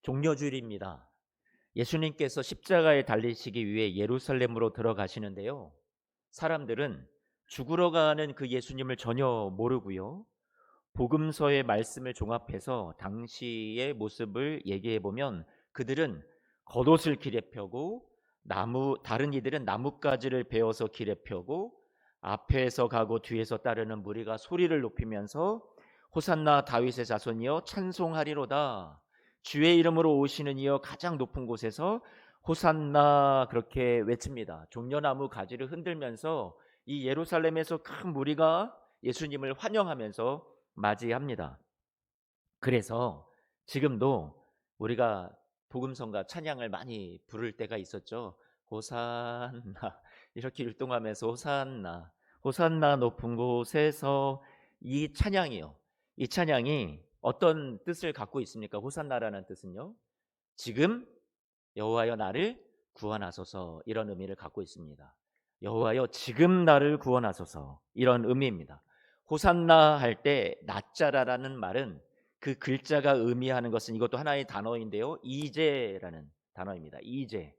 종려주일입니다. 예수님께서 십자가에 달리시기 위해 예루살렘으로 들어가시는데요. 사람들은 죽으러 가는 그 예수님을 전혀 모르고요. 복음서의 말씀을 종합해서 당시의 모습을 얘기해 보면 그들은 겉옷을 길에 펴고 다른 이들은 나뭇가지를 베어서 길에 펴고 앞에서 가고 뒤에서 따르는 무리가 소리를 높이면서 호산나 다윗의 자손이여 찬송하리로다. 주의 이름으로 오시는 이여 가장 높은 곳에서 호산나 그렇게 외칩니다. 종려나무 가지를 흔들면서 이 예루살렘에서 큰 무리가 예수님을 환영하면서 맞이합니다. 그래서 지금도 우리가 복음성가 찬양을 많이 부를 때가 있었죠. 호산나 이렇게 율동하면서 호산나 호산나 높은 곳에서 이 찬양이요. 이 찬양이 어떤 뜻을 갖고 있습니까? 호산나라는 뜻은요. 지금 여호와여 나를 구원하소서 이런 의미를 갖고 있습니다. 여호와여 지금 나를 구원하소서 이런 의미입니다. 호산나 할 때 나짜라라는 말은 그 글자가 의미하는 것은 이것도 하나의 단어인데요. 이제라는 단어입니다. 이제.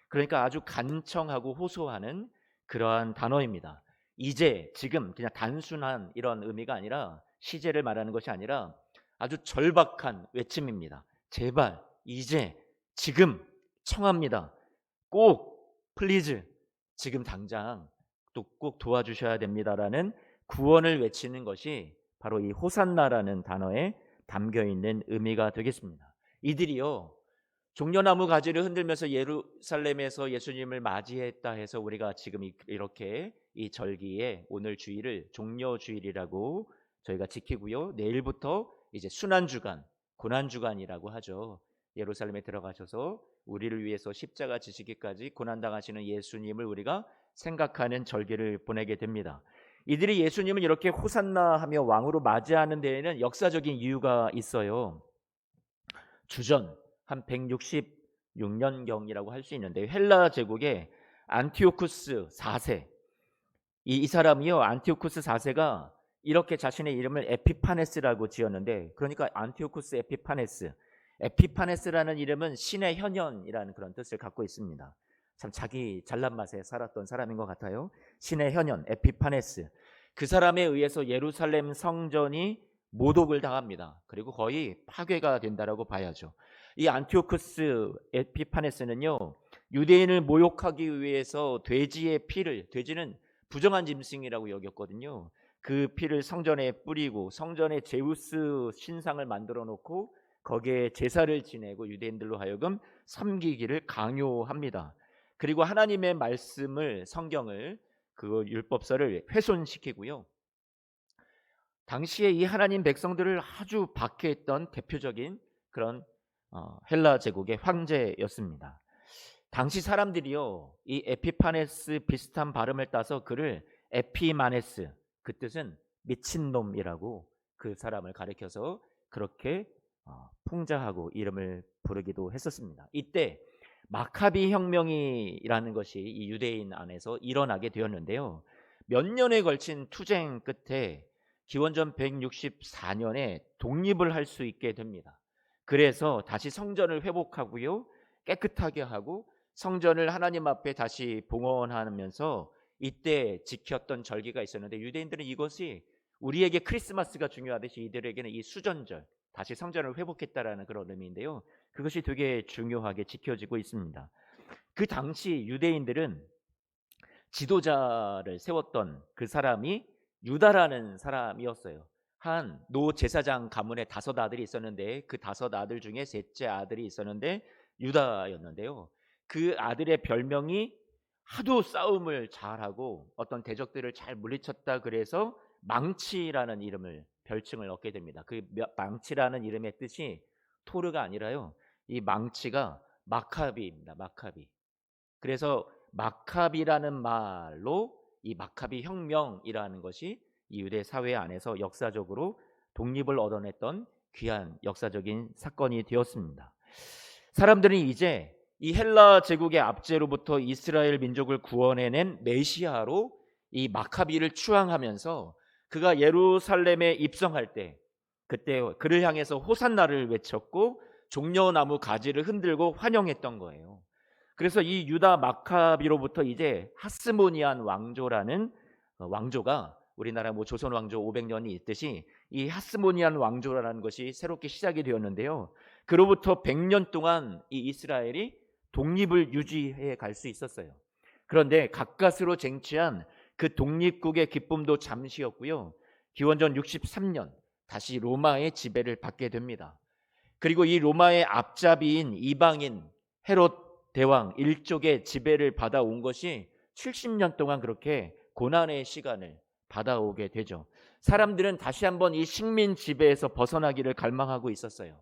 그러니까 아주 간청하고 호소하는 그러한 단어입니다. 이제 지금 그냥 단순한 이런 의미가 아니라 시제를 말하는 것이 아니라 아주 절박한 외침입니다. 제발 이제 지금 청합니다. 꼭 플리즈 지금 당장 또 꼭 도와주셔야 됩니다라는 구원을 외치는 것이 바로 이 호산나라는 단어에 담겨 있는 의미가 되겠습니다. 이들이요 종려나무 가지를 흔들면서 예루살렘에서 예수님을 맞이했다 해서 우리가 지금 이렇게 이 절기에 오늘 주일을 종려주일이라고 저희가 지키고요. 내일부터 이제 순환주간, 고난주간이라고 하죠. 예루살렘에 들어가셔서 우리를 위해서 십자가 지시기까지 고난당하시는 예수님을 우리가 생각하는 절기를 보내게 됩니다. 이들이 예수님을 이렇게 호산나하며 왕으로 맞이하는 데에는 역사적인 이유가 있어요. 주전 한 166년경이라고 할 수 있는데 헬라 제국의 안티오쿠스 4세 이 사람이요 안티오쿠스 4세가 이렇게 자신의 이름을 에피파네스라고 지었는데 그러니까 안티오쿠스 에피파네스라는 이름은 신의 현현이라는 그런 뜻을 갖고 있습니다. 참 자기 잘난 맛에 살았던 사람인 것 같아요. 신의 현현 에피파네스 그 사람에 의해서 예루살렘 성전이 모독을 당합니다. 그리고 거의 파괴가 된다라고 봐야죠. 이 안티오쿠스 에피파네스는요 유대인을 모욕하기 위해서 돼지의 피를 돼지는 부정한 짐승이라고 여겼거든요. 그 피를 성전에 뿌리고 성전에 제우스 신상을 만들어 놓고 거기에 제사를 지내고 유대인들로 하여금 섬기기를 강요합니다. 그리고 하나님의 말씀을 성경을 그 율법서를 훼손시키고요. 당시에 이 하나님 백성들을 아주 박해했던 대표적인 그런 헬라 제국의 황제였습니다. 당시 사람들이요 이 에피파네스 비슷한 발음을 따서 그를 에피마네스 그 뜻은 미친놈이라고 그 사람을 가리켜서 그렇게 풍자하고 이름을 부르기도 했었습니다. 이때 마카비 혁명이라는 것이 이 유대인 안에서 일어나게 되었는데요. 몇 년에 걸친 투쟁 끝에 기원전 164년에 독립을 할 수 있게 됩니다. 그래서 다시 성전을 회복하고요. 깨끗하게 하고 성전을 하나님 앞에 다시 봉헌하면서 이때 지켰던 절기가 있었는데 유대인들은 이것이 우리에게 크리스마스가 중요하듯이 이들에게는 이 수전절 다시 성전을 회복했다라는 그런 의미인데요. 그것이 되게 중요하게 지켜지고 있습니다. 그 당시 유대인들은 지도자를 세웠던 그 사람이 유다라는 사람이었어요. 한 노 제사장 가문에 5 아들이 있었는데 그 5 아들 중에 셋째 아들이 있었는데 유다였는데요. 그 아들의 별명이 하도 싸움을 잘하고 어떤 대적들을 잘 물리쳤다 그래서 망치라는 이름을 별칭을 얻게 됩니다. 그 망치라는 이름의 뜻이 토르가 아니라요. 이 망치가 마카비입니다. 마카비. 그래서 마카비라는 말로 이 마카비 혁명이라는 것이 이 유대 사회 안에서 역사적으로 독립을 얻어냈던 귀한 역사적인 사건이 되었습니다. 사람들은 이제 이 헬라 제국의 압제로부터 이스라엘 민족을 구원해낸 메시아로 이 마카비를 추앙하면서 그가 예루살렘에 입성할 때 그때 그를 향해서 호산나를 외쳤고 종려나무 가지를 흔들고 환영했던 거예요. 그래서 이 유다 마카비로부터 이제 하스모니안 왕조라는 왕조가 우리나라 뭐 조선 왕조 500년이 있듯이 이 하스모니안 왕조라는 것이 새롭게 시작이 되었는데요. 그로부터 100년 동안 이 이스라엘이 독립을 유지해 갈 수 있었어요. 그런데 가까스로 쟁취한 그 독립국의 기쁨도 잠시였고요. 기원전 63년 다시 로마의 지배를 받게 됩니다. 그리고 이 로마의 앞잡이인 이방인 헤롯 대왕 일족의 지배를 받아온 것이 70년 동안 그렇게 고난의 시간을 받아오게 되죠. 사람들은 다시 한번 이 식민 지배에서 벗어나기를 갈망하고 있었어요.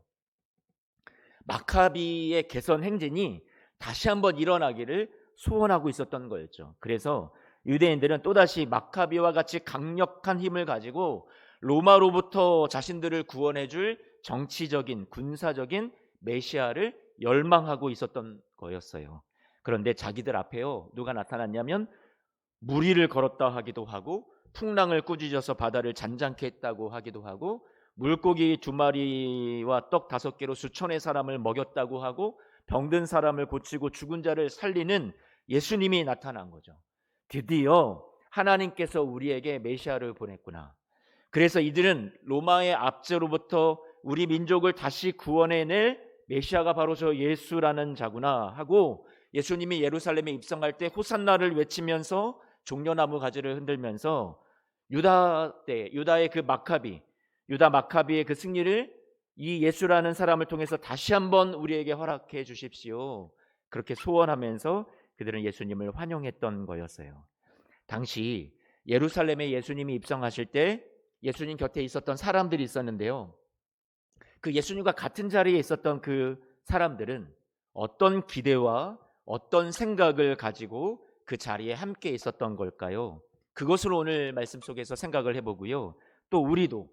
마카비의 개선 행진이 다시 한번 일어나기를 소원하고 있었던 거였죠. 그래서 유대인들은 또다시 마카비와 같이 강력한 힘을 가지고 로마로부터 자신들을 구원해 줄 정치적인 군사적인 메시아를 열망하고 있었던 거였어요. 그런데 자기들 앞에요, 누가 나타났냐면 무리를 걸었다 하기도 하고 풍랑을 꾸짖어서 바다를 잔잔케 했다고 하기도 하고 물고기 2마리와 떡 5개로 수천의 사람을 먹였다고 하고 병든 사람을 고치고 죽은 자를 살리는 예수님이 나타난 거죠. 드디어 하나님께서 우리에게 메시아를 보냈구나. 그래서 이들은 로마의 압제로부터 우리 민족을 다시 구원해낼 메시아가 바로 저 예수라는 자구나 하고 예수님이 예루살렘에 입성할 때 호산나를 외치면서 종려나무 가지를 흔들면서 유다의 그 유다 마카비의 그 승리를 이 예수라는 사람을 통해서 다시 한번 우리에게 허락해 주십시오. 그렇게 소원하면서 그들은 예수님을 환영했던 거였어요. 당시 예루살렘에 예수님이 입성하실 때 예수님 곁에 있었던 사람들이 있었는데요. 그 예수님과 같은 자리에 있었던 그 사람들은 어떤 기대와 어떤 생각을 가지고 그 자리에 함께 있었던 걸까요? 그것을 오늘 말씀 속에서 생각을 해보고요. 또 우리도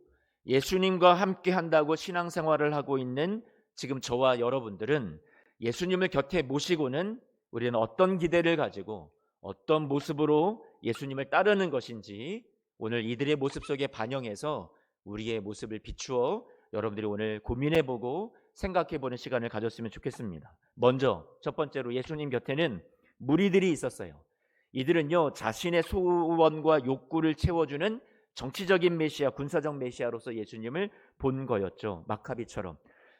예수님과 함께 한다고 신앙생활을 하고 있는 지금 저와 여러분들은 예수님을 곁에 모시고는 우리는 어떤 기대를 가지고 어떤 모습으로 예수님을 따르는 것인지 오늘 이들의 모습 속에 반영해서 우리의 모습을 비추어 여러분들이 오늘 고민해보고 생각해보는 시간을 가졌으면 좋겠습니다. 먼저 첫 번째로 예수님 곁에는 무리들이 있었어요. 이들은요, 자신의 소원과 욕구를 채워주는 정치적인 메시아, 군사적 메시아로서 예수님을 본 거였죠. 마카비처럼.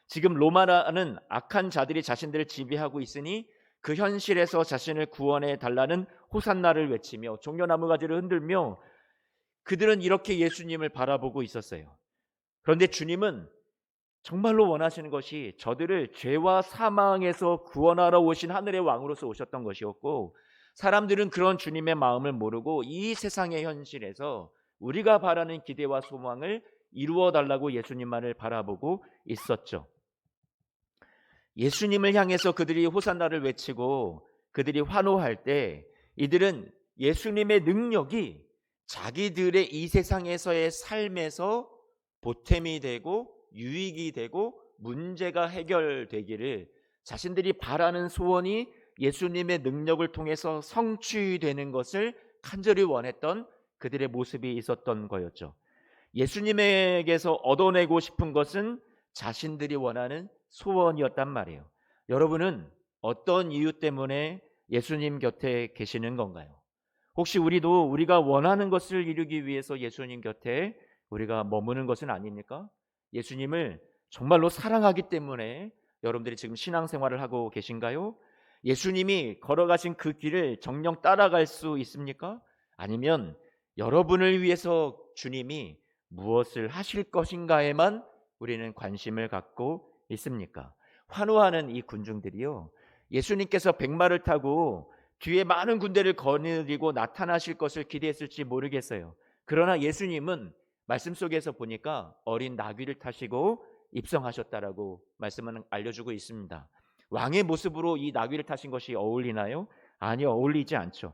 지금 로마라는 악한 자들이 자신들을 지배하고 있으니 그 현실에서 자신을 구원해 달라는 호산나를 외치며 종려나무 가지를 흔들며 그들은 이렇게 예수님을 바라보고 있었어요. 그런데 주님은 정말로 원하시는 것이 저들을 죄와 사망에서 구원하러 오신 하늘의 왕으로서 오셨던 것이었고, 사람들은 그런 주님의 마음을 모르고 이 세상의 현실에서 우리가 바라는 기대와 소망을 이루어 달라고 예수님만을 바라보고 있었죠. 예수님을 향해서 그들이 호산나를 외치고 그들이 환호할 때 이들은 예수님의 능력이 자기들의 이 세상에서의 삶에서 보탬이 되고 유익이 되고 문제가 해결되기를 자신들이 바라는 소원이 예수님의 능력을 통해서 성취되는 것을 간절히 원했던 그들의 모습이 있었던 거였죠. 예수님에게서 얻어내고 싶은 것은 자신들이 원하는 소원이었단 말이에요. 여러분은 어떤 이유 때문에 예수님 곁에 계시는 건가요? 혹시 우리가 원하는 것을 이루기 위해서 예수님 곁에 우리가 머무는 것은 아닙니까? 예수님을 정말로 사랑하기 때문에 여러분들이 지금 신앙생활을 하고 계신가요? 예수님이 걸어가신 그 길을 정녕 따라갈 수 있습니까? 아니면 여러분을 위해서 주님이 무엇을 하실 것인가에만 우리는 관심을 갖고 있습니까? 환호하는 이 군중들이요, 예수님께서 백마를 타고 뒤에 많은 군대를 거느리고 나타나실 것을 기대했을지 모르겠어요. 그러나 예수님은 말씀 속에서 보니까 어린 나귀를 타시고 입성하셨다라고 말씀은 알려주고 있습니다. 왕의 모습으로 이 나귀를 타신 것이 어울리나요? 아니요, 어울리지 않죠.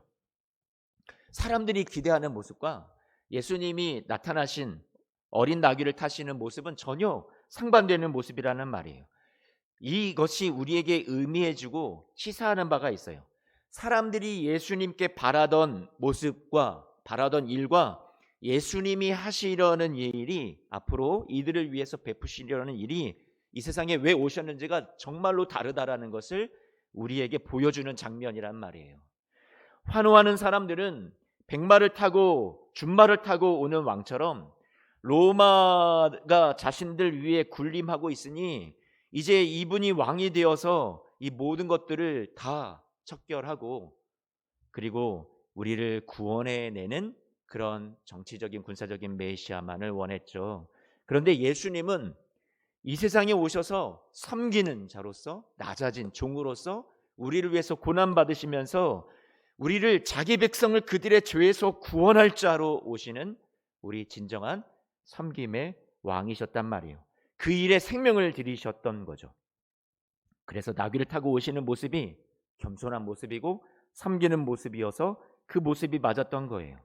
사람들이 기대하는 모습과 예수님이 나타나신 어린 나귀를 타시는 모습은 전혀 상반되는 모습이라는 말이에요. 이것이 우리에게 의미해주고 시사하는 바가 있어요. 사람들이 예수님께 바라던 모습과 바라던 일과 예수님이 하시려는 일이, 앞으로 이들을 위해서 베푸시려는 일이 이 세상에 왜 오셨는지가 정말로 다르다라는 것을 우리에게 보여주는 장면이란 말이에요. 환호하는 사람들은 백마를 타고 준말을 타고 오는 왕처럼 로마가 자신들 위에 군림하고 있으니 이제 이분이 왕이 되어서 이 모든 것들을 다 척결하고 그리고 우리를 구원해내는 그런 정치적인 군사적인 메시아만을 원했죠. 그런데 예수님은 이 세상에 오셔서 섬기는 자로서 낮아진 종으로서 우리를 위해서 고난받으시면서 우리를 자기 백성을 그들의 죄에서 구원할 자로 오시는 우리 진정한 섬김의 왕이셨단 말이에요. 그 일에 생명을 들이셨던 거죠. 그래서 나귀를 타고 오시는 모습이 겸손한 모습이고 섬기는 모습이어서 그 모습이 맞았던 거예요.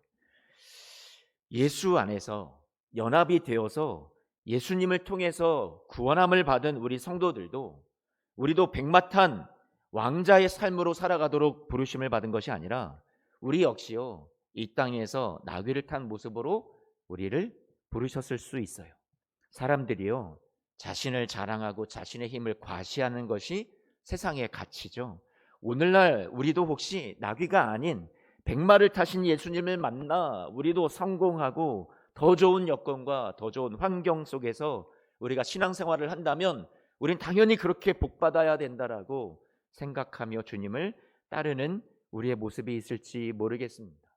예수 안에서 연합이 되어서 예수님을 통해서 구원함을 받은 우리 성도들도 우리도 백마탄 왕자의 삶으로 살아가도록 부르심을 받은 것이 아니라 우리 역시요 이 땅에서 나귀를 탄 모습으로 우리를 부르셨을 수 있어요. 사람들이요 자신을 자랑하고 자신의 힘을 과시하는 것이 세상의 가치죠. 오늘날 우리도 혹시 나귀가 아닌 백마를 타신 예수님을 만나 우리도 성공하고 더 좋은 여건과 더 좋은 환경 속에서 우리가 신앙생활을 한다면 우린 당연히 그렇게 복받아야 된다라고 생각하며 주님을 따르는 우리의 모습이 있을지 모르겠습니다.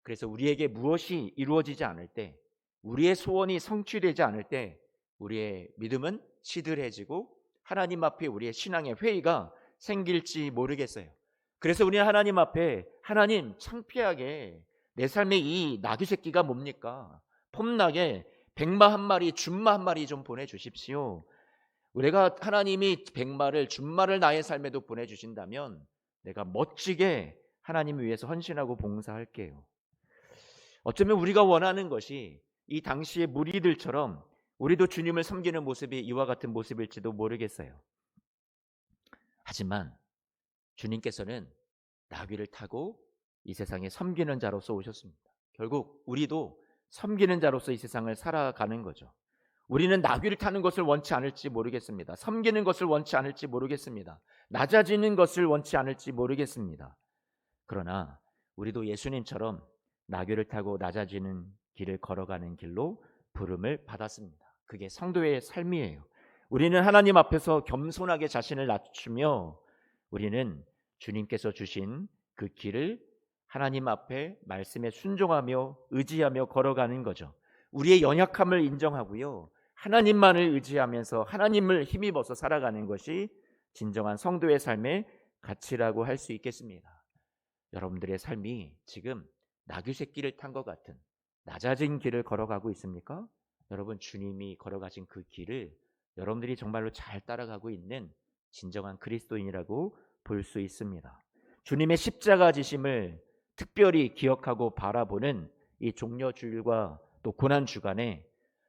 그래서 우리에게 무엇이 이루어지지 않을 때, 우리의 소원이 성취되지 않을 때 우리의 믿음은 시들해지고 하나님 앞에 우리의 신앙의 회의가 생길지 모르겠어요. 그래서 우리는 하나님 앞에 하나님 창피하게 내 삶에 이 나귀 새끼가 뭡니까? 폼나게 백마 한 마리 준마 한 마리 좀 보내주십시오. 우리가 하나님이 백마를 준마를 나의 삶에도 보내주신다면 내가 멋지게 하나님을 위해서 헌신하고 봉사할게요. 어쩌면 우리가 원하는 것이 이 당시의 무리들처럼 우리도 주님을 섬기는 모습이 이와 같은 모습일지도 모르겠어요. 하지만 주님께서는 나귀를 타고 이 세상에 섬기는 자로서 오셨습니다. 결국 우리도 섬기는 자로서 이 세상을 살아가는 거죠. 우리는 나귀를 타는 것을 원치 않을지 모르겠습니다. 섬기는 것을 원치 않을지 모르겠습니다. 낮아지는 것을 원치 않을지 모르겠습니다. 그러나 우리도 예수님처럼 나귀를 타고 낮아지는 길을 걸어가는 길로 부름을 받았습니다. 그게 성도의 삶이에요. 우리는 하나님 앞에서 겸손하게 자신을 낮추며 우리는 주님께서 주신 그 길을 하나님 앞에 말씀에 순종하며 의지하며 걸어가는 거죠. 우리의 연약함을 인정하고요. 하나님만을 의지하면서 하나님을 힘입어서 살아가는 것이 진정한 성도의 삶의 가치라고 할 수 있겠습니다. 여러분들의 삶이 지금 나귀 새끼를 탄 것 같은 낮아진 길을 걸어가고 있습니까? 여러분 주님이 걸어가신 그 길을 여러분들이 정말로 잘 따라가고 있는 진정한 그리스도인이라고 볼 수 있습니다. 주님의 십자가 지심을 특별히 기억하고 바라보는 이 종려주일과 또 고난주간에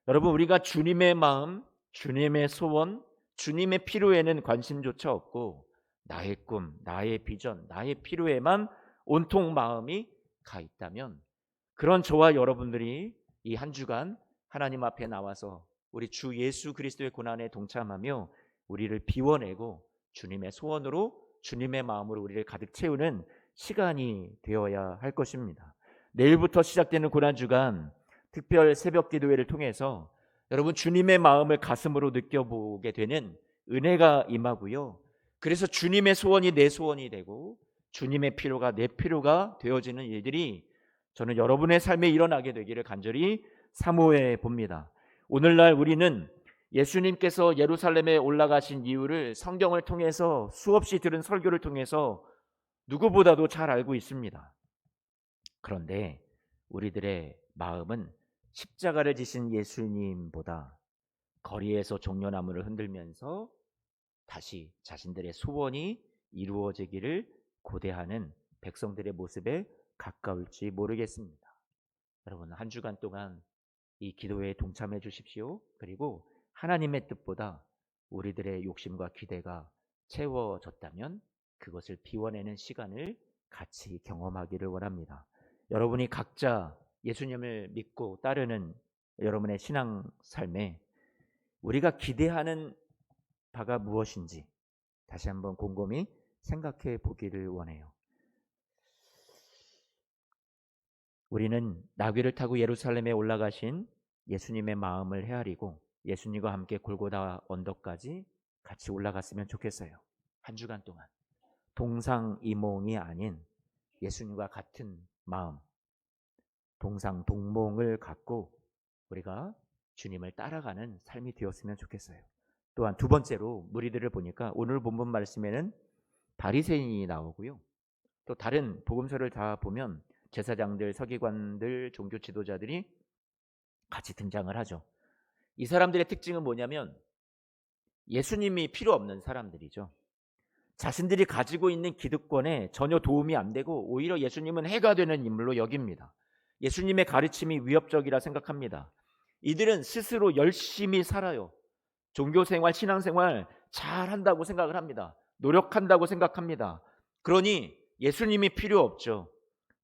여러분 우리가 주님의 마음, 주님의 소원, 주님의 필요에는 관심조차 없고 나의 꿈, 나의 비전, 나의 필요에만 온통 마음이 가 있다면 그런 저와 여러분들이 이 한 주간 하나님 앞에 나와서 우리 주 예수 그리스도의 고난에 동참하며 우리를 비워내고 주님의 소원으로 주님의 마음으로 우리를 가득 채우는 시간이 되어야 할 것입니다. 내일부터 시작되는 고난주간 특별 새벽 기도회를 통해서 여러분 주님의 마음을 가슴으로 느껴보게 되는 은혜가 임하고요. 그래서 주님의 소원이 내 소원이 되고 주님의 필요가 내 필요가 되어지는 일들이 저는 여러분의 삶에 일어나게 되기를 간절히 사모해 봅니다. 오늘날 우리는 예수님께서 예루살렘에 올라가신 이유를 성경을 통해서 수없이 들은 설교를 통해서 누구보다도 잘 알고 있습니다. 그런데 우리들의 마음은 십자가를 지신 예수님보다 거리에서 종려나무를 흔들면서 다시 자신들의 소원이 이루어지기를 고대하는 백성들의 모습에 가까울지 모르겠습니다. 여러분 한 주간 동안 이 기도회에 동참해 주십시오. 그리고 하나님의 뜻보다 우리들의 욕심과 기대가 채워졌다면 그것을 비워내는 시간을 같이 경험하기를 원합니다. 여러분이 각자 예수님을 믿고 따르는 여러분의 신앙 삶에 우리가 기대하는 바가 무엇인지 다시 한번 곰곰이 생각해 보기를 원해요. 우리는 나귀를 타고 예루살렘에 올라가신 예수님의 마음을 헤아리고 예수님과 함께 골고다 언덕까지 같이 올라갔으면 좋겠어요. 한 주간 동안 동상이몽이 아닌 예수님과 같은 마음, 동상동몽을 갖고 우리가 주님을 따라가는 삶이 되었으면 좋겠어요. 또한 두 번째로 무리들을 보니까 오늘 본문 말씀에는 바리새인이 나오고요. 또 다른 복음서를 다 보면 제사장들, 서기관들, 종교 지도자들이 같이 등장을 하죠. 이 사람들의 특징은 뭐냐면 예수님이 필요 없는 사람들이죠. 자신들이 가지고 있는 기득권에 전혀 도움이 안 되고 오히려 예수님은 해가 되는 인물로 여깁니다. 예수님의 가르침이 위협적이라 생각합니다. 이들은 스스로 열심히 살아요. 종교생활, 신앙생활 잘 한다고 생각을 합니다. 노력한다고 생각합니다. 그러니 예수님이 필요 없죠.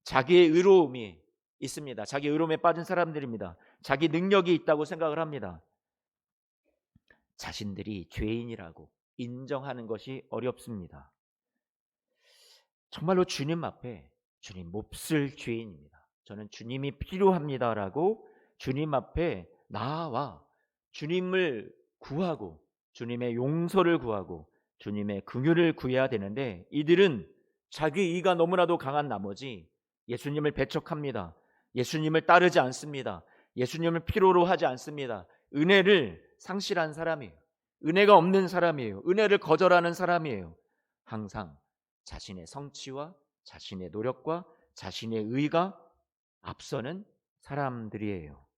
자기의 의로움이 있습니다. 자기 의로움에 빠진 사람들입니다. 자기 능력이 있다고 생각을 합니다. 자신들이 죄인이라고 인정하는 것이 어렵습니다. 정말로 주님 앞에 주님 몹쓸 죄인입니다. 저는 주님이 필요합니다라고 주님 앞에 나아와 주님을 구하고 주님의 용서를 구하고 주님의 긍휼을 구해야 되는데 이들은 자기 이가 너무나도 강한 나머지 예수님을 배척합니다. 예수님을 따르지 않습니다. 예수님을 필요로 하지 않습니다. 은혜를 상실한 사람이에요. 은혜가 없는 사람이에요. 은혜를 거절하는 사람이에요. 항상 자신의 성취와 자신의 노력과 자신의 의가 앞서는 사람들이에요.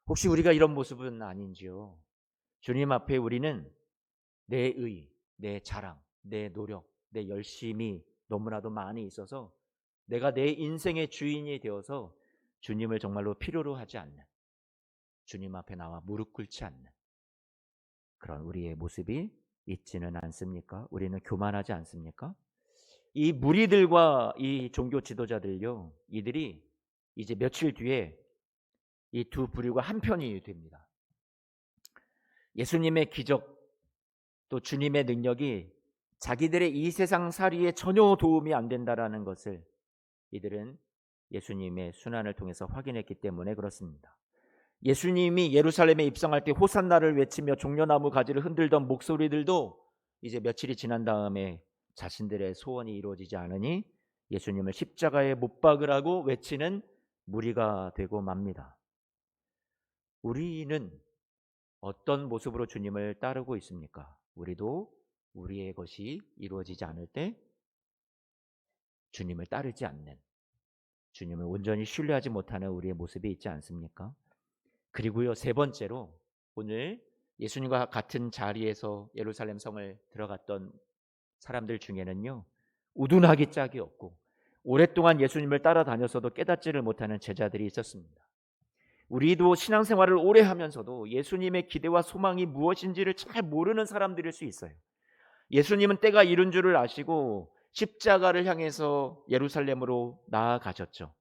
혹시 우리가 이런 모습은 아닌지요? 주님 앞에 우리는 내 의, 내 자랑, 내 노력, 내 열심이 너무나도 많이 있어서 내가 내 인생의 주인이 되어서 주님을 정말로 필요로 하지 않는, 주님 앞에 나와 무릎 꿇지 않는 그런 우리의 모습이 있지는 않습니까? 우리는 교만하지 않습니까? 이 무리들과 이 종교 지도자들요, 이들이 이제 며칠 뒤에 이 두 부류가 한편이 됩니다. 예수님의 기적 또 주님의 능력이 자기들의 이 세상 살이에 전혀 도움이 안 된다라는 것을 이들은 예수님의 순환을 통해서 확인했기 때문에 그렇습니다. 예수님이 예루살렘에 입성할 때 호산나를 외치며 종려나무 가지를 흔들던 목소리들도 이제 며칠이 지난 다음에 자신들의 소원이 이루어지지 않으니 예수님을 십자가에 못 박으라고 외치는 무리가 되고 맙니다. 우리는 어떤 모습으로 주님을 따르고 있습니까? 우리도 우리의 것이 이루어지지 않을 때 주님을 따르지 않는, 주님을 온전히 신뢰하지 못하는 우리의 모습이 있지 않습니까? 그리고요, 세 번째로 오늘 예수님과 같은 자리에서 예루살렘 성을 들어갔던 사람들 중에는요, 우둔하기 짝이 없고 오랫동안 예수님을 따라다녔어도 깨닫지를 못하는 제자들이 있었습니다. 우리도 신앙생활을 오래 하면서도 예수님의 기대와 소망이 무엇인지를 잘 모르는 사람들일 수 있어요. 예수님은 때가 이른 줄을 아시고 십자가를 향해서 예루살렘으로 나아가셨죠.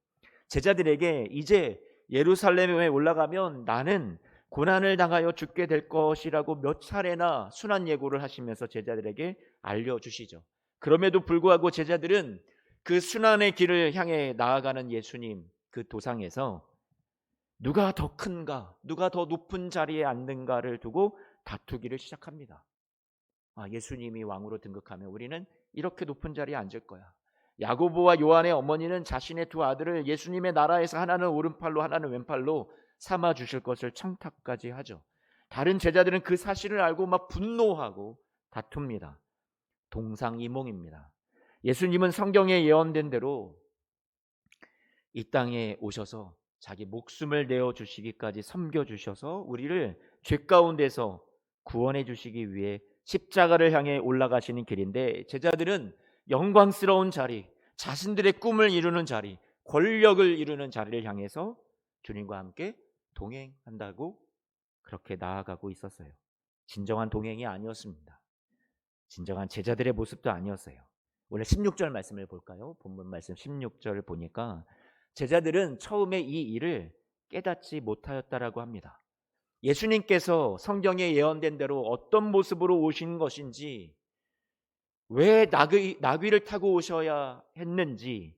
제자들에게 이제 예루살렘에 올라가면 나는 고난을 당하여 죽게 될 것이라고 몇 차례나 순환 예고를 하시면서 제자들에게 알려주시죠. 그럼에도 불구하고 제자들은 그 순환의 길을 향해 나아가는 예수님 그 도상에서 누가 더 큰가, 누가 더 높은 자리에 앉는가를 두고 다투기를 시작합니다. 예수님이 왕으로 등극하면 우리는 이렇게 높은 자리에 앉을 거야. 야고보와 요한의 어머니는 자신의 두 아들을 예수님의 나라에서 하나는 오른팔로 하나는 왼팔로 삼아 주실 것을 청탁까지 하죠. 다른 제자들은 그 사실을 알고 막 분노하고 다툽니다. 동상이몽입니다. 예수님은 성경에 예언된 대로 이 땅에 오셔서 자기 목숨을 내어 주시기까지 섬겨 주셔서 우리를 죄 가운데서 구원해 주시기 위해 십자가를 향해 올라가시는 길인데, 제자들은 영광스러운 자리, 자신들의 꿈을 이루는 자리, 권력을 이루는 자리를 향해서 주님과 함께 동행한다고 그렇게 나아가고 있었어요. 진정한 동행이 아니었습니다. 진정한 제자들의 모습도 아니었어요. 오늘 16절 말씀을 볼까요? 본문 말씀 16절을 보니까 제자들은 처음에 이 일을 깨닫지 못하였다라고 합니다. 예수님께서 성경에 예언된 대로 어떤 모습으로 오신 것인지, 왜 나귀를 타고 오셔야 했는지,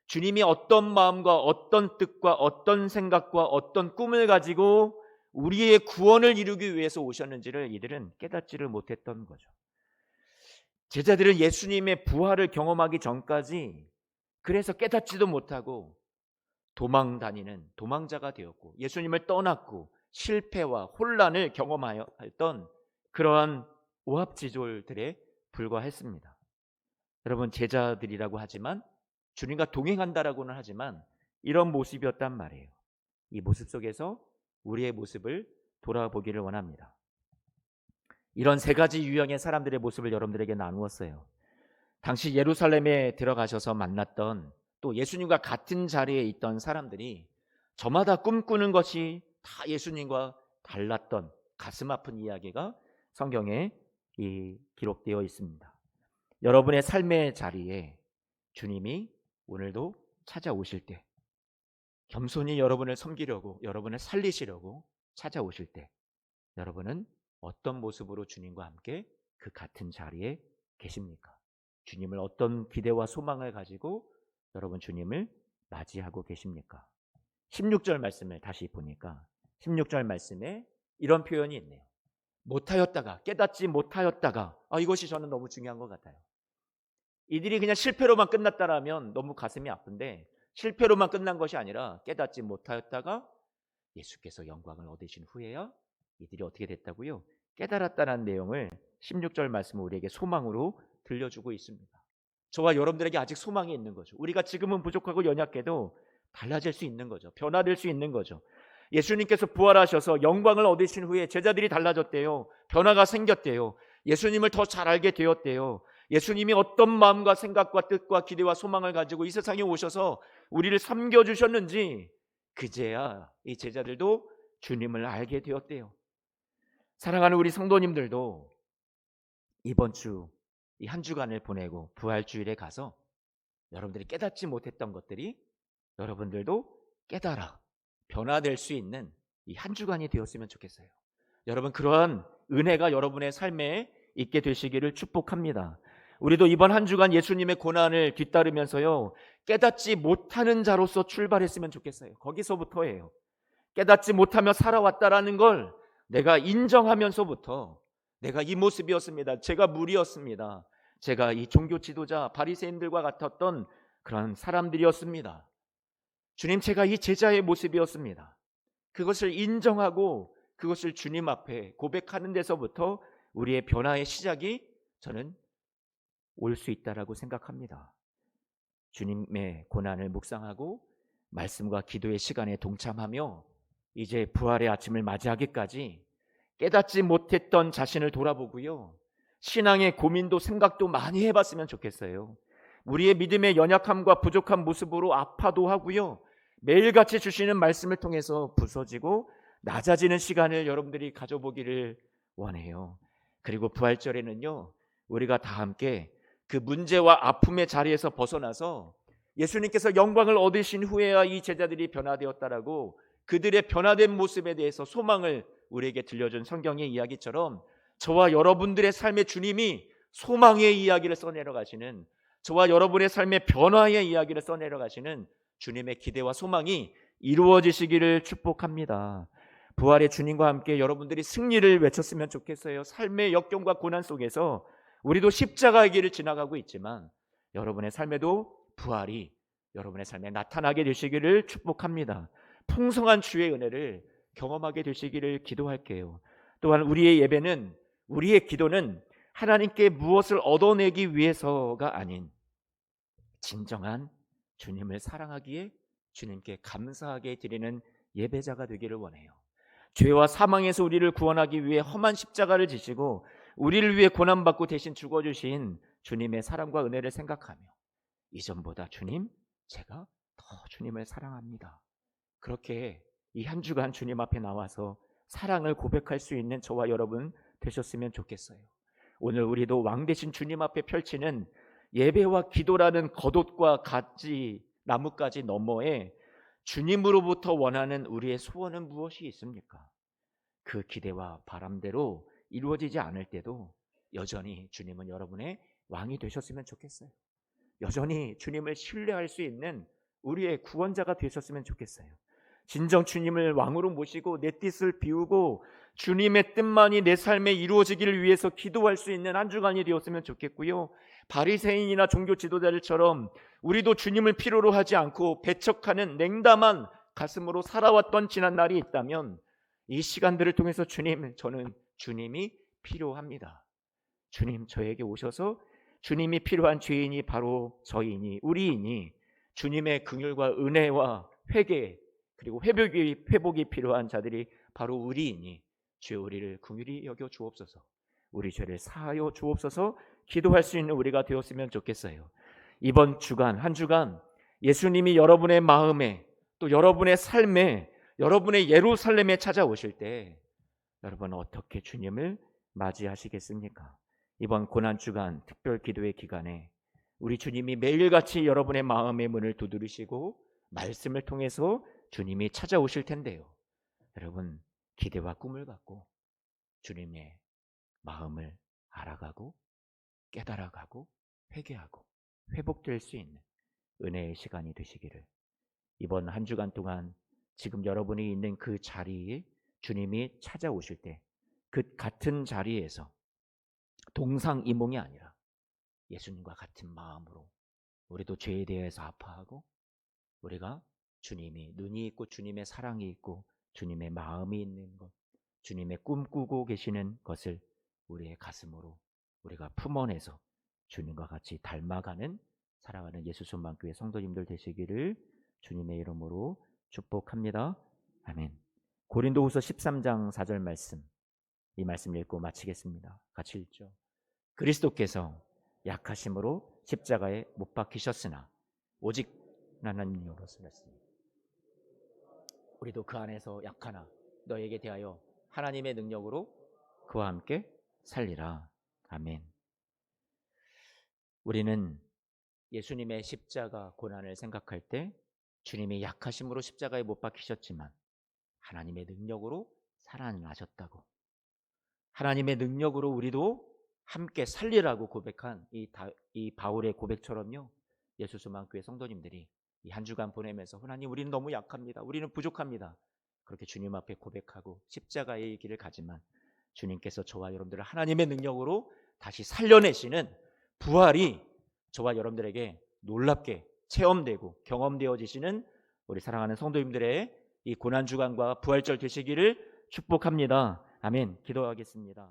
주님이 어떤 마음과 어떤 뜻과 어떤 생각과 어떤 꿈을 가지고 우리의 구원을 이루기 위해서 오셨는지를 이들은 깨닫지를 못했던 거죠. 제자들은 예수님의 부활을 경험하기 전까지 그래서 깨닫지도 못하고 도망 다니는 도망자가 되었고, 예수님을 떠났고 실패와 혼란을 경험하여 했던 그러한 오합지졸들에 불과했습니다. 여러분, 제자들이라고 하지만, 주님과 동행한다라고는 하지만 이런 모습이었단 말이에요. 이 모습 속에서 우리의 모습을 돌아보기를 원합니다. 이런 세 가지 유형의 사람들의 모습을 여러분들에게 나누었어요. 당시 예루살렘에 들어가셔서 만났던, 또 예수님과 같은 자리에 있던 사람들이 저마다 꿈꾸는 것이 다 예수님과 달랐던 가슴 아픈 이야기가 성경에 기록되어 있습니다. 여러분의 삶의 자리에 주님이 오늘도 찾아오실 때, 겸손히 여러분을 섬기려고, 여러분을 살리시려고 찾아오실 때, 여러분은 어떤 모습으로 주님과 함께 그 같은 자리에 계십니까? 주님을 어떤 기대와 소망을 가지고 여러분 주님을 맞이하고 계십니까? 16절 말씀을 다시 보니까 16절 말씀에 이런 표현이 있네요. 못하였다가, 깨닫지 못하였다가. 이것이 저는 너무 중요한 것 같아요. 이들이 그냥 실패로만 끝났다라면 너무 가슴이 아픈데, 실패로만 끝난 것이 아니라 깨닫지 못하였다가 예수께서 영광을 얻으신 후에야 이들이 어떻게 됐다고요? 깨달았다는 내용을 16절 말씀은 우리에게 소망으로 들려주고 있습니다. 저와 여러분들에게 아직 소망이 있는 거죠. 우리가 지금은 부족하고 연약해도 달라질 수 있는 거죠. 변화될 수 있는 거죠. 예수님께서 부활하셔서 영광을 얻으신 후에 제자들이 달라졌대요. 변화가 생겼대요. 예수님을 더 잘 알게 되었대요. 예수님이 어떤 마음과 생각과 뜻과 기대와 소망을 가지고 이 세상에 오셔서 우리를 섬겨주셨는지 그제야 이 제자들도 주님을 알게 되었대요. 사랑하는 우리 성도님들도 이번 주 이 한 주간을 보내고 부활주일에 가서 여러분들이 깨닫지 못했던 것들이 여러분들도 깨달아 변화될 수 있는 이 한 주간이 되었으면 좋겠어요. 여러분, 그러한 은혜가 여러분의 삶에 있게 되시기를 축복합니다. 우리도 이번 한 주간 예수님의 고난을 뒤따르면서요, 깨닫지 못하는 자로서 출발했으면 좋겠어요. 거기서부터예요. 깨닫지 못하며 살아왔다라는 걸 내가 인정하면서부터, 내가 이 모습이었습니다. 제가 무리였습니다. 제가 이 종교 지도자 바리새인들과 같았던 그런 사람들이었습니다. 주님, 제가 이 제자의 모습이었습니다. 그것을 인정하고 그것을 주님 앞에 고백하는 데서부터 우리의 변화의 시작이 저는 올 수 있다라고 생각합니다. 주님의 고난을 묵상하고 말씀과 기도의 시간에 동참하며 이제 부활의 아침을 맞이하기까지 깨닫지 못했던 자신을 돌아보고요, 신앙의 고민도 생각도 많이 해봤으면 좋겠어요. 우리의 믿음의 연약함과 부족한 모습으로 아파도 하고요, 매일같이 주시는 말씀을 통해서 부서지고 낮아지는 시간을 여러분들이 가져보기를 원해요. 그리고 부활절에는요, 우리가 다 함께 그 문제와 아픔의 자리에서 벗어나서 예수님께서 영광을 얻으신 후에야 이 제자들이 변화되었다라고 그들의 변화된 모습에 대해서 소망을 우리에게 들려준 성경의 이야기처럼, 저와 여러분들의 삶의 주님이 소망의 이야기를 써내려 가시는, 저와 여러분의 삶의 변화의 이야기를 써내려 가시는 주님의 기대와 소망이 이루어지시기를 축복합니다. 부활의 주님과 함께 여러분들이 승리를 외쳤으면 좋겠어요. 삶의 역경과 고난 속에서 우리도 십자가의 길을 지나가고 있지만 여러분의 삶에도 부활이 여러분의 삶에 나타나게 되시기를 축복합니다. 풍성한 주의 은혜를 경험하게 되시기를 기도할게요. 또한 우리의 예배는, 우리의 기도는 하나님께 무엇을 얻어내기 위해서가 아닌 진정한 주님을 사랑하기에 주님께 감사하게 드리는 예배자가 되기를 원해요. 죄와 사망에서 우리를 구원하기 위해 험한 십자가를 지시고 우리를 위해 고난받고 대신 죽어주신 주님의 사랑과 은혜를 생각하며, 이전보다 주님, 제가 더 주님을 사랑합니다, 그렇게 이 한 주간 주님 앞에 나와서 사랑을 고백할 수 있는 저와 여러분 되셨으면 좋겠어요. 오늘 우리도 왕 되신 주님 앞에 펼치는 예배와 기도라는 겉옷과 가지 나뭇가지 너머에 주님으로부터 원하는 우리의 소원은 무엇이 있습니까? 그 기대와 바람대로 이루어지지 않을 때도 여전히 주님은 여러분의 왕이 되셨으면 좋겠어요. 여전히 주님을 신뢰할 수 있는 우리의 구원자가 되셨으면 좋겠어요. 진정 주님을 왕으로 모시고 내 뜻을 비우고 주님의 뜻만이 내 삶에 이루어지기를 위해서 기도할 수 있는 한 주간이 되었으면 좋겠고요. 바리새인이나 종교 지도자들처럼 우리도 주님을 필요로 하지 않고 배척하는 냉담한 가슴으로 살아왔던 지난 날이 있다면 이 시간들을 통해서 주님, 저는 주님이 필요합니다. 주님, 저에게 오셔서 주님이 필요한 죄인이 바로 저이니 우리이니 주님의 긍휼과 은혜와 회개 그리고 회복이 필요한 자들이 바로 우리이니 주여 우리를 긍휼히 여겨 주옵소서. 우리 죄를 사하여 주옵소서. 기도할 수 있는 우리가 되었으면 좋겠어요. 이번 주간 한 주간 예수님이 여러분의 마음에 또 여러분의 삶에 여러분의 예루살렘에 찾아오실 때 여러분 어떻게 주님을 맞이하시겠습니까? 이번 고난주간 특별 기도의 기간에 우리 주님이 매일같이 여러분의 마음의 문을 두드리시고 말씀을 통해서 주님이 찾아오실 텐데요. 여러분 기대와 꿈을 갖고 주님의 마음을 알아가고 깨달아가고 회개하고 회복될 수 있는 은혜의 시간이 되시기를 이번 한 주간 동안 지금 여러분이 있는 그 자리에 주님이 찾아오실 때 그 같은 자리에서 동상이몽이 아니라 예수님과 같은 마음으로 우리도 죄에 대해서 아파하고 우리가 주님이 눈이 있고 주님의 사랑이 있고 주님의 마음이 있는 것 주님의 꿈꾸고 계시는 것을 우리의 가슴으로 우리가 품어내서 주님과 같이 닮아가는 살아가는 예수손만교회 성도님들 되시기를 주님의 이름으로 축복합니다. 아멘. 고린도후서 13장 4절 말씀 이 말씀 읽고 마치겠습니다. 같이 읽죠. 그리스도께서 약하심으로 십자가에 못 박히셨으나 오직 하나님으로 쓰셨으니 우리도 그 안에서 약하나 너에게 대하여 하나님의 능력으로 그와 함께 살리라. 아멘. 우리는 예수님의 십자가 고난을 생각할 때 주님이 약하심으로 십자가에 못 박히셨지만 하나님의 능력으로 살아나셨다고 하나님의 능력으로 우리도 함께 살리라고 고백한 이 바울의 고백처럼요. 예수수만교회 성도님들이 이 한 주간 보내면서 하나님 우리는 너무 약합니다. 우리는 부족합니다. 그렇게 주님 앞에 고백하고 십자가의 길을 가지만 주님께서 저와 여러분들을 하나님의 능력으로 다시 살려내시는 부활이 저와 여러분들에게 놀랍게 체험되고 경험되어지시는 우리 사랑하는 성도님들의 이 고난주간과 부활절 되시기를 축복합니다. 아멘. 기도하겠습니다.